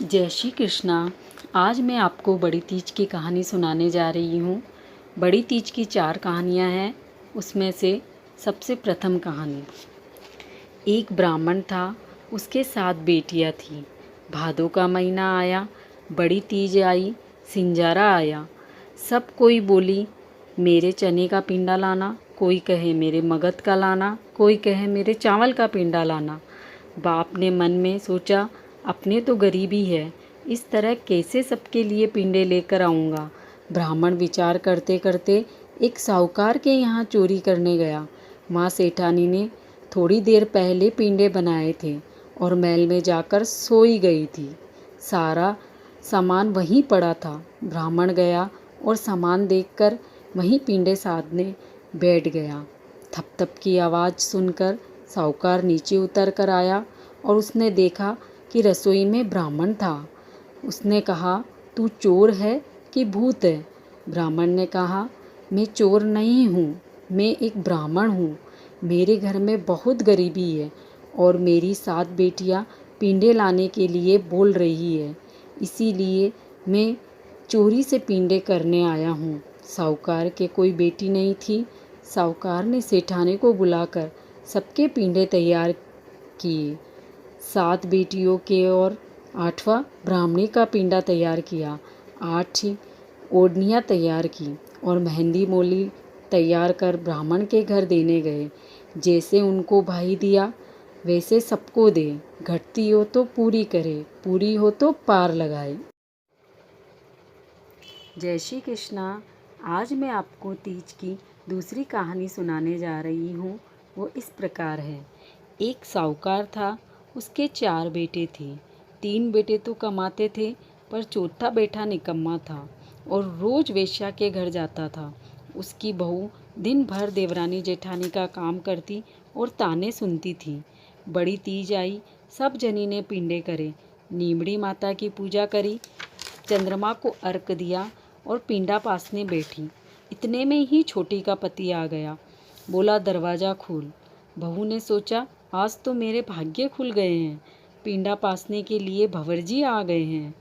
जय श्री कृष्णा। आज मैं आपको बड़ी तीज की कहानी सुनाने जा रही हूँ। बड़ी तीज की 4 कहानियाँ हैं। उसमें से सबसे प्रथम कहानी। एक ब्राह्मण था, उसके 7 बेटियाँ थीं। भादों का महीना आया, बड़ी तीज आई, सिंजारा आया। सब कोई बोली मेरे चने का पिंडा लाना, कोई कहे मेरे मगध का लाना, कोई कहे मेरे चावल का पिंडा लाना। बाप ने मन में सोचा, अपने तो गरीबी है, इस तरह कैसे सबके लिए पिंडे लेकर आऊँगा। ब्राह्मण विचार करते करते एक साहूकार के यहाँ चोरी करने गया। माँ सेठानी ने थोड़ी देर पहले पिंडे बनाए थे और महल में जाकर सोई गई थी। सारा सामान वहीं पड़ा था। ब्राह्मण गया और सामान देखकर वहीं पिंडे साधने बैठ गया। थप थप की आवाज़ सुनकर साहूकार नीचे उतर कर आया और उसने देखा कि रसोई में ब्राह्मण था। उसने कहा, तू चोर है कि भूत है? ब्राह्मण ने कहा, मैं चोर नहीं हूँ, मैं एक ब्राह्मण हूँ। मेरे घर में बहुत गरीबी है और मेरी 7 बेटियाँ पिंडे लाने के लिए बोल रही है, इसीलिए मैं चोरी से पिंडे करने आया हूँ। साहूकार के कोई बेटी नहीं थी। साहूकार ने सेठानी को बुलाकर सबके पिंडे तैयार किए। 7 बेटियों के और 8वां ब्राह्मणी का पिंडा तैयार किया। 8 ओढ़नियाँ तैयार की और मेहंदी मोली तैयार कर ब्राह्मण के घर देने गए। जैसे उनको भाई दिया वैसे सबको दे। घटती हो तो पूरी करे, पूरी हो तो पार लगाए। जय श्री कृष्णा। आज मैं आपको तीज की दूसरी कहानी सुनाने जा रही हूँ। वो इस प्रकार है। एक साहूकार था, उसके 4 बेटे थे। 3 बेटे तो कमाते थे, पर चौथा बेटा निकम्मा था और रोज़ वेश्या के घर जाता था। उसकी बहू दिन भर देवरानी जेठानी का काम करती और ताने सुनती थी। बड़ी तीज आई, सब जनी ने पिंडे करे, नीमड़ी माता की पूजा करी, चंद्रमा को अर्क दिया और पिंडा पासने बैठी। इतने में ही छोटी का पति आ गया। बोला, दरवाज़ा खोल। बहू ने सोचा, आज तो मेरे भाग्य खुल गए हैं, पिंडा पासने के लिए भंवरजी आ गए हैं।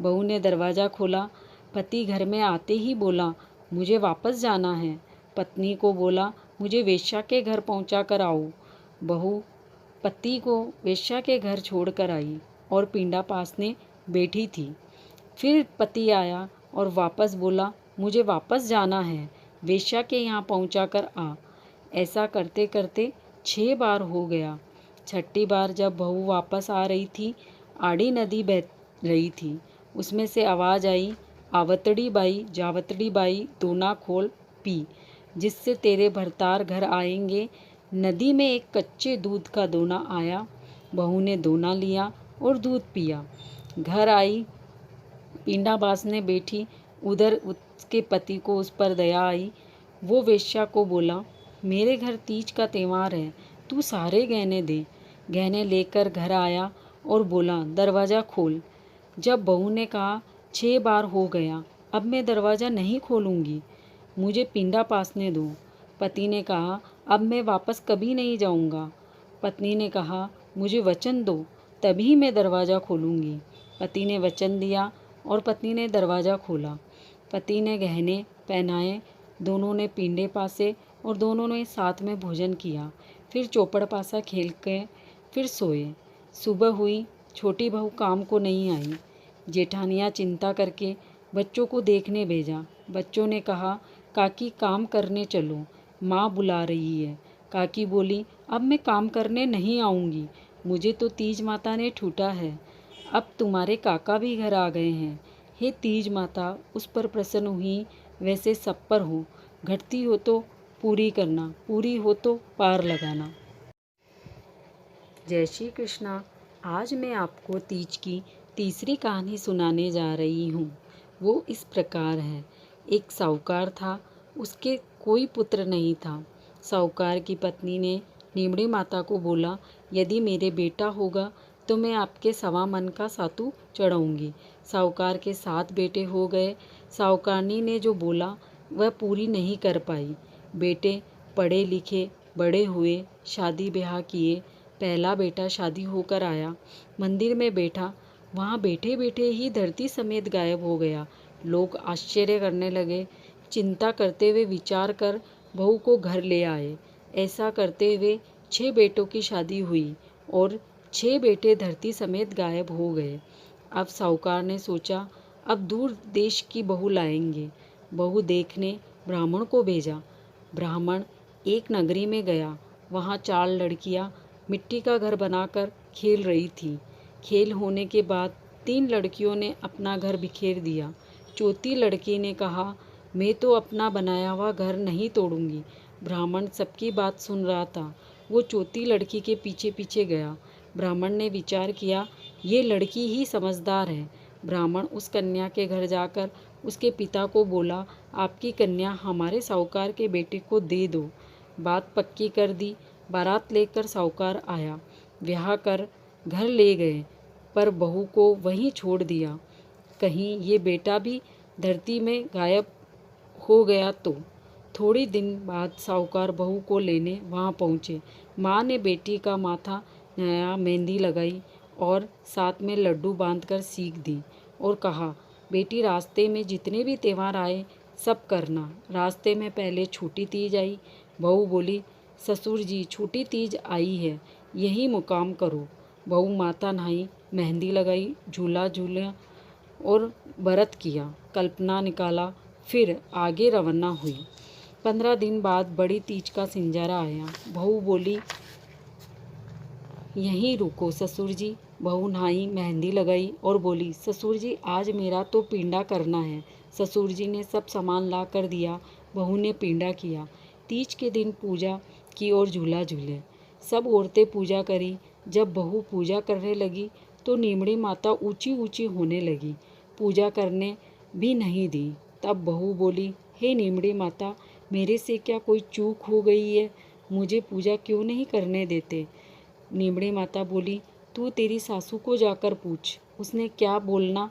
बहू ने दरवाज़ा खोला। पति घर में आते ही बोला, मुझे वापस जाना है। पत्नी को बोला, मुझे वेश्या के घर पहुंचा कर आओ। बहू पति को वेश्या के घर छोड़कर आई और पिंडा पासने बैठी थी। फिर पति आया और वापस बोला, मुझे वापस जाना है, वेश्या के यहाँ पहुंचा कर आ। ऐसा करते करते 6 बार हो गया। छठी बार जब बहू वापस आ रही थी, आड़ी नदी बह रही थी। उसमें से आवाज़ आई, आवतड़ी बाई जावतड़ी बाई दोना खोल पी, जिससे तेरे भरतार घर आएंगे। नदी में एक कच्चे दूध का दोना आया। बहू ने दोना लिया और दूध पिया। घर आई, पिंडा बासने बैठी। उधर उसके पति को उस पर दया आई। वो वेश्या को बोला, मेरे घर तीज का त्यौहार है, तू सारे गहने दे। गहने लेकर घर आया और बोला, दरवाज़ा खोल। जब बहू ने कहा, 6 बार हो गया, अब मैं दरवाज़ा नहीं खोलूँगी, मुझे पिंडा पासने दो। पति ने कहा, अब मैं वापस कभी नहीं जाऊँगा। पत्नी ने कहा, मुझे वचन दो, तभी मैं दरवाज़ा खोलूँगी। पति ने वचन दिया और पत्नी ने दरवाज़ा खोला। पति ने गहने पहनाए, दोनों ने पिंडे पासे और दोनों ने साथ में भोजन किया। फिर चौपड़ पासा खेल के फिर सोए। सुबह हुई, छोटी बहू काम को नहीं आई। जेठानियाँ चिंता करके बच्चों को देखने भेजा। बच्चों ने कहा, काकी काम करने चलो, माँ बुला रही है। काकी बोली, अब मैं काम करने नहीं आऊँगी, मुझे तो तीज माता ने ठूटा है। अब तुम्हारे काका भी घर आ गए हैं। हे तीज माता, उस पर प्रसन्न हुई, वैसे सब पर हो। घटती हो तो पूरी करना, पूरी हो तो पार लगाना। जय श्री कृष्णा। आज मैं आपको तीज की तीसरी कहानी सुनाने जा रही हूँ। वो इस प्रकार है। एक साहूकार था, उसके कोई पुत्र नहीं था। साहूकार की पत्नी ने नीमड़ी माता को बोला, यदि मेरे बेटा होगा तो मैं आपके 1.25 मन का सातू चढ़ाऊँगी। साहूकार के 7 बेटे हो गए। साहूकारनी ने जो बोला वह पूरी नहीं कर पाई। बेटे पढ़े लिखे बड़े हुए, शादी ब्याह किए। पहला बेटा शादी होकर आया, मंदिर में बैठा वहाँ बैठे बैठे ही धरती समेत गायब हो गया। लोग आश्चर्य करने लगे। चिंता करते हुए विचार कर बहू को घर ले आए। ऐसा करते हुए 6 बेटों की शादी हुई और 6 बेटे धरती समेत गायब हो गए। अब साहूकार ने सोचा, अब दूर देश की बहू लाएंगे। बहू देखने ब्राह्मण को भेजा। ब्राह्मण एक नगरी में गया। वहाँ 4 लड़कियाँ मिट्टी का घर बनाकर खेल रही थीं। खेल होने के बाद 3 लड़कियों ने अपना घर बिखेर दिया। चौथी लड़की ने कहा, मैं तो अपना बनाया हुआ घर नहीं तोड़ूंगी। ब्राह्मण सबकी बात सुन रहा था। वो चौथी लड़की के पीछे पीछे गया। ब्राह्मण ने विचार किया, ये लड़की ही समझदार है। ब्राह्मण उस कन्या के घर जाकर उसके पिता को बोला, आपकी कन्या हमारे साहूकार के बेटे को दे दो। बात पक्की कर दी। बारात लेकर साहूकार आया। ब्याह कर घर ले गए, पर बहू को वहीं छोड़ दिया। कहीं ये बेटा भी धरती में गायब हो गया तो। थोड़ी दिन बाद साहूकार बहू को लेने वहाँ पहुँचे। माँ ने बेटी का माथा नया मेहंदी लगाई और साथ में लड्डू बांधकर सीख दी और कहा, बेटी रास्ते में जितने भी त्यौहार आए सब करना। रास्ते में पहले छोटी तीज आई। बहू बोली, ससुर जी छोटी तीज आई है, यही मुकाम करो। बहू माता नहाई, मेहंदी लगाई, झूला झूला और व्रत किया, कल्पना निकाला, फिर आगे रवाना हुई। 15 दिन बाद बड़ी तीज का सिंजारा आया। बहू बोली, यहीं रुको ससुर जी। बहू नहाई, मेहंदी लगाई और बोली, ससुर जी आज मेरा तो पिंडा करना है। ससुर जी ने सब सामान ला कर दिया। बहू ने पिंडा किया। तीज के दिन पूजा की और झूला झूले। सब औरतें पूजा करी। जब बहू पूजा करने लगी तो नीमड़ी माता ऊंची ऊंची होने लगी। पूजा करने भी नहीं दी। तब बहू बोली, हे नीमड़ी माता, मेरे से क्या कोई चूक हो गई है? मुझे पूजा क्यों नहीं करने देते? नीमड़ी माता बोली, तू तेरी सासू को जाकर पूछ, उसने क्या बोलना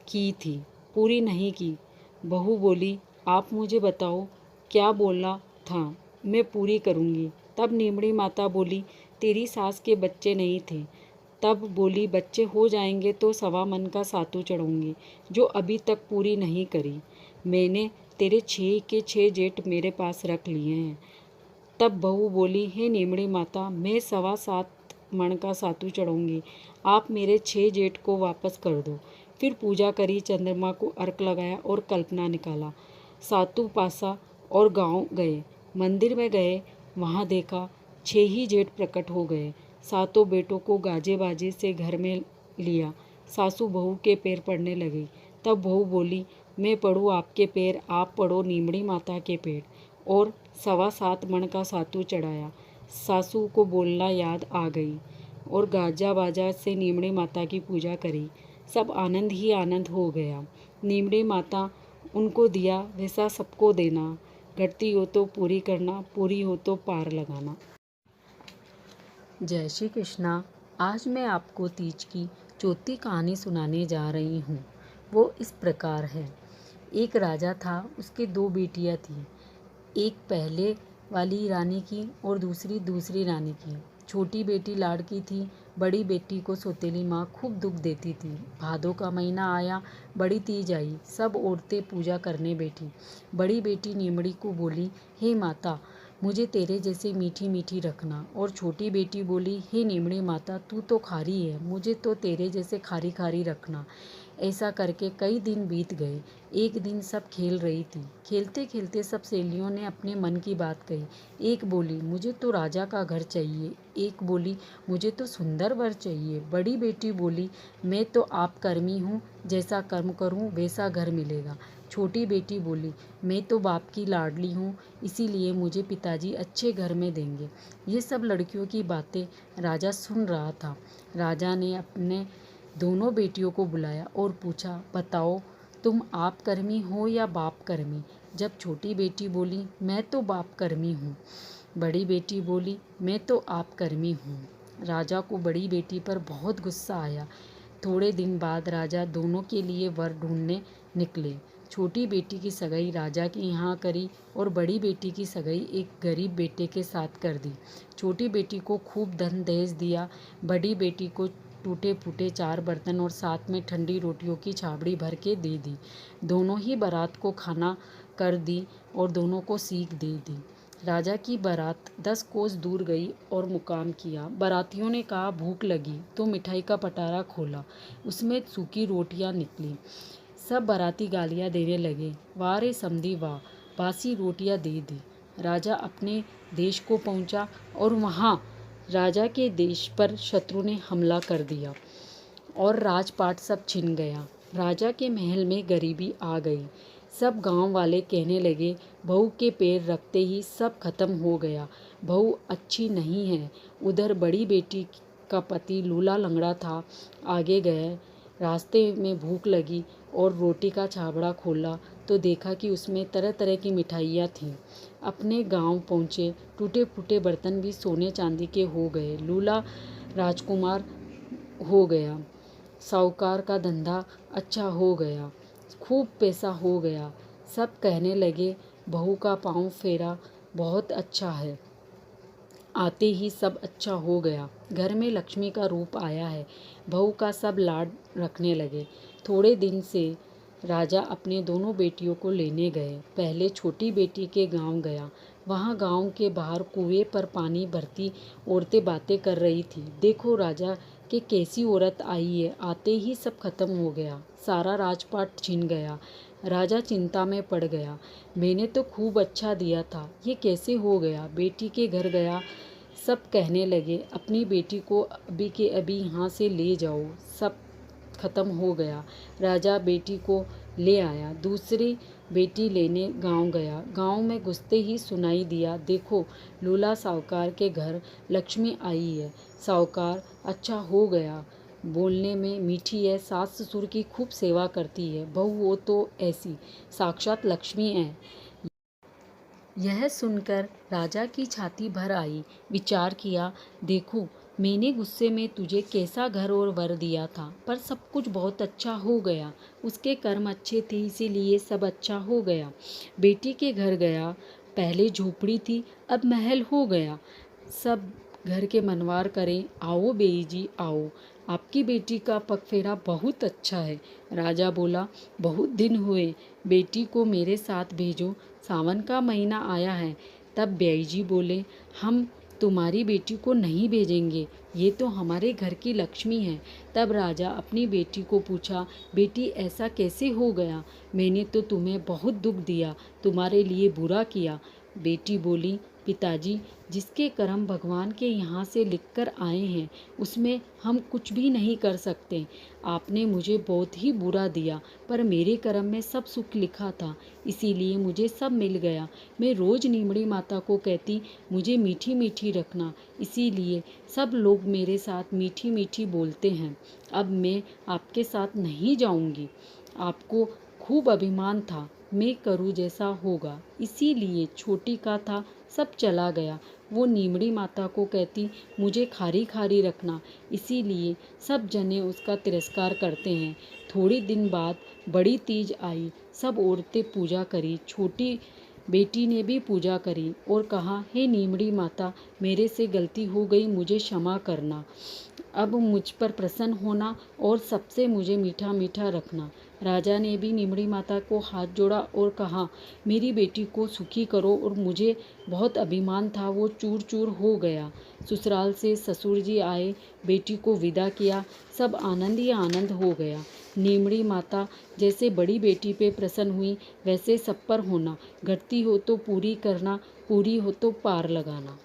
की थी, पूरी नहीं की। बहू बोली, आप मुझे बताओ क्या बोलना था, मैं पूरी करूँगी। तब नीमड़ी माता बोली, तेरी सास के बच्चे नहीं थे। तब बोली, बच्चे हो जाएंगे तो 1.25 मन का सातू चढ़ाऊँगी, जो अभी तक पूरी नहीं करी। मैंने तेरे 6 के 6 जेठ मेरे पास रख लिए हैं। तब बहू बोली, हे नीमड़ी माता, मैं 7.25 मण का सातू चढ़ाऊँगी, आप मेरे 6 जेठ को वापस कर दो। फिर पूजा करी, चंद्रमा को अर्क लगाया और कल्पना निकाला। सातू पासा और गांव गए। मंदिर में गए, वहाँ देखा 6 ही जेठ प्रकट हो गए। सातों बेटों को गाजे बाजे से घर में लिया। सासू बहू के पैर पड़ने लगी। तब बहू बोली, मैं पढ़ूँ आपके पैर, आप पढ़ो नीमड़ी माता के पैर, और 7.25 मण का सातू चढ़ाया। सासू को बोलना याद आ गई और गाजा बाजा से नीमड़ी माता की पूजा करी। सब आनंद ही आनंद हो गया। नीमड़ी माता उनको दिया वैसा सबको देना, घटती हो तो पूरी करना, पूरी हो तो पार लगाना। जय श्री कृष्णा। आज मैं आपको तीज की चौथी कहानी सुनाने जा रही हूँ। वो इस प्रकार है। एक राजा था, उसके 2 बेटियाँ थीं। एक पहले वाली रानी की और दूसरी रानी की। छोटी बेटी लाड़की थी, बड़ी बेटी को सौतेली माँ खूब दुख देती थी। भादों का महीना आया, बड़ी तीज आई, सब औरतें पूजा करने बैठी। बड़ी बेटी नीमड़ी को बोली, हे माता, मुझे तेरे जैसे मीठी मीठी रखना। और छोटी बेटी बोली, हे नीमड़ी माता, तू तो खारी है, मुझे तो तेरे जैसे खारी खारी रखना। ऐसा करके कई दिन बीत गए। एक दिन सब खेल रही थी। खेलते खेलते सब सहेलियों ने अपने मन की बात कही। एक बोली, मुझे तो राजा का घर चाहिए। एक बोली, मुझे तो सुंदर वर चाहिए। बड़ी बेटी बोली, मैं तो आप कर्मी हूँ, जैसा कर्म करूँ वैसा घर मिलेगा। छोटी बेटी बोली, मैं तो बाप की लाडली हूँ, इसीलिए मुझे पिताजी अच्छे घर में देंगे। ये सब लड़कियों की बातें राजा सुन रहा था। राजा ने अपने दोनों बेटियों को बुलाया और पूछा, बताओ तुम आप कर्मी हो या बाप कर्मी? जब छोटी बेटी बोली, मैं तो बाप कर्मी हूँ। बड़ी बेटी बोली, मैं तो आप कर्मी हूँ। राजा को बड़ी बेटी पर बहुत गुस्सा आया। थोड़े दिन बाद राजा दोनों के लिए वर ढूंढने निकले। छोटी बेटी की सगाई राजा के यहाँ करी और बड़ी बेटी की सगाई एक गरीब बेटे के साथ कर दी। छोटी बेटी को खूब धन दहेज दिया, बड़ी बेटी को टूटे फूटे 4 बर्तन और साथ में ठंडी रोटियों की छाबड़ी भर के दे दी। दोनों ही बारात को खाना कर दी और दोनों को सीख दे दी। राजा की बारात 10 कोस दूर गई और मुकाम किया। बारातियों ने कहा भूख लगी तो मिठाई का पटारा खोला, उसमें सूखी रोटियां निकली। सब बाराती गालियां देने लगे, वाह रे समधी वाह, बासी रोटियां दे दी। राजा अपने देश को पहुंचा और वहां राजा के देश पर शत्रु ने हमला कर दिया और राजपाट सब छिन गया। राजा के महल में गरीबी आ गई। सब गांव वाले कहने लगे बहू के पैर रखते ही सब खत्म हो गया, बहू अच्छी नहीं है। उधर बड़ी बेटी का पति लूला लंगड़ा था। आगे गए, रास्ते में भूख लगी और रोटी का छाबड़ा खोला तो देखा कि उसमें तरह तरह की मिठाइयाँ थीं। अपने गांव पहुँचे, टूटे फूटे बर्तन भी सोने चांदी के हो गए। लूला राजकुमार हो गया, साहूकार का धंधा अच्छा हो गया, खूब पैसा हो गया। सब कहने लगे बहू का पाँव फेरा बहुत अच्छा है। आते ही सब अच्छा हो गया। घर में लक्ष्मी का रूप आया है। बहू का सब लाड रखने लगे। थोड़े दिन से राजा अपने दोनों बेटियों को लेने गए। पहले छोटी बेटी के गांव गया। वहां गांव के बाहर कुएं पर पानी भरती औरतें बातें कर रही थी। देखो राजा कि कैसी औरत आई है, आते ही सब खत्म हो गया, सारा राजपाट छीन गया। राजा चिंता में पड़ गया, मैंने तो खूब अच्छा दिया था, ये कैसे हो गया। बेटी के घर गया, सब कहने लगे अपनी बेटी को अभी के अभी यहाँ से ले जाओ, सब खत्म हो गया। राजा बेटी को ले आया। दूसरी बेटी लेने गांव गया। गांव में घुसते ही सुनाई दिया, देखो लूला साहूकार के घर लक्ष्मी आई है। साहूकार अच्छा हो गया, बोलने में मीठी है, सास ससुर की खूब सेवा करती है, बहू वो तो ऐसी साक्षात लक्ष्मी है। यह सुनकर राजा की छाती भर आई। विचार किया, देखो मैंने गुस्से में तुझे कैसा घर और वर दिया था, पर सब कुछ बहुत अच्छा हो गया। उसके कर्म अच्छे थे इसीलिए सब अच्छा हो गया। बेटी के घर गया, पहले झोपड़ी थी अब महल हो गया। सब घर के मनवार करें, आओ बेई जी आओ, आपकी बेटी का पगफेरा बहुत अच्छा है। राजा बोला, बहुत दिन हुए, बेटी को मेरे साथ भेजो, सावन का महीना आया है। तब बेई जी बोले, हम तुम्हारी बेटी को नहीं भेजेंगे, ये तो हमारे घर की लक्ष्मी है। तब राजा अपनी बेटी को पूछा, बेटी ऐसा कैसे हो गया, मैंने तो तुम्हें बहुत दुख दिया, तुम्हारे लिए बुरा किया। बेटी बोली, पिताजी जिसके कर्म भगवान के यहाँ से लिखकर आए हैं उसमें हम कुछ भी नहीं कर सकते। आपने मुझे बहुत ही बुरा दिया, पर मेरे कर्म में सब सुख लिखा था, इसीलिए मुझे सब मिल गया। मैं रोज़ नीमड़ी माता को कहती मुझे मीठी मीठी रखना, इसीलिए सब लोग मेरे साथ मीठी मीठी बोलते हैं। अब मैं आपके साथ नहीं जाऊंगी। आपको खूब अभिमान था, मैं करूँ जैसा होगा, इसीलिए छोटी का था सब चला गया। वो नीमड़ी माता को कहती मुझे खारी खारी रखना, इसीलिए सब जने उसका तिरस्कार करते हैं। थोड़ी दिन बाद बड़ी तीज आई, सब औरतें पूजा करी। छोटी बेटी ने भी पूजा करी और कहा, हे नीमड़ी माता मेरे से गलती हो गई, मुझे क्षमा करना, अब मुझ पर प्रसन्न होना और सबसे मुझे मीठा मीठा रखना। राजा ने भी नीमड़ी माता को हाथ जोड़ा और कहा, मेरी बेटी को सुखी करो, और मुझे बहुत अभिमान था वो चूर चूर हो गया। ससुराल से ससुर जी आए, बेटी को विदा किया, सब आनंद ही आनंद हो गया। नीमड़ी माता जैसे बड़ी बेटी पे प्रसन्न हुई वैसे सब पर होना, घटती हो तो पूरी करना, पूरी हो तो पार लगाना।